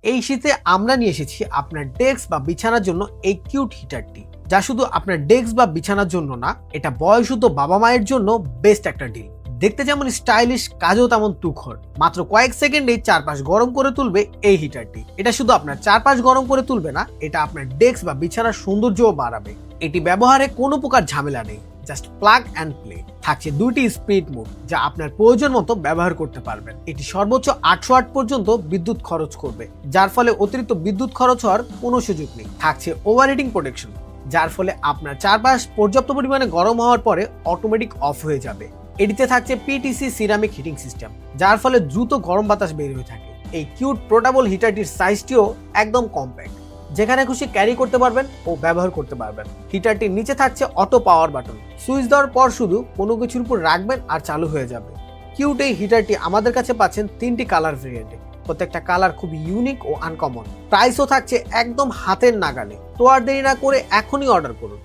এই শীতে আমরা নিয়ে এসেছি আপনার ডেস্ক বা বিছানার জন্য এই কিউট হিটারটি, যা শুধু আপনার ডেস্ক বা বিছানার জন্য না, এটা বয়সুত বাবা মায়ের জন্য বেস্ট একটা ডিল। দেখতে যেমন স্টাইলিশ, কাজও তেমন তুখর। মাত্র কয়েক সেকেন্ডেই চারপাশ গরম করে তুলবে এই হিটারটি। এটা শুধু আপনার চারপাশ গরম করে তুলবে না, এটা আপনার ডেস্ক বা বিছানার সৌন্দর্যও বাড়াবে। এটি ব্যবহারে কোনো প্রকার ঝামেলা নেই, জাস্ট প্লাগ অ্যান্ড প্লে। থাকছে দুইটি স্পিড মোড, যা আপনার প্রয়োজন মতো ব্যবহার করতে পারবেন। এটি সর্বোচ্চ 800 ওয়াট পর্যন্ত বিদ্যুৎ খরচ করবে, যার ফলে অতিরিক্ত বিদ্যুৎ খরচ হওয়ার কোনো সুযোগ নেই। থাকছে ওভারহিটিং প্রোটেকশন, যার ফলে আপনার চারপাশ পর্যাপ্ত পরিমাণে গরম হওয়ার পরে অটোমেটিক অফ হয়ে যাবে। এটিতে থাকছে পিটিসি সিরামিক হিটিং সিস্টেম, যার ফলে দ্রুত গরম বাতাস বের হয়ে থাকে। এই কিউট পোর্টেবল হিটারটির সাইজটিও একদম কম্প্যাক্ট, যেখানে খুশি ক্যারি করতে পারবেন ও ব্যবহার করতে পারবেন। হিটারটির নিচে থাকছে অটো পাওয়ার বাটন, সুইচ দেওয়ার পর শুধু কোনো কিছুর উপর রাখবেন আর চালু হয়ে যাবে। কিউট এই হিটারটি আমাদের কাছে পাচ্ছেন 3টি কালার ভেরিয়েন্টে। প্রত্যেকটা কালার খুব ইউনিক ও আনকমন। প্রাইসও থাকছে একদম হাতের নাগালে। তো আর দেরি না করে এখনই অর্ডার করুন।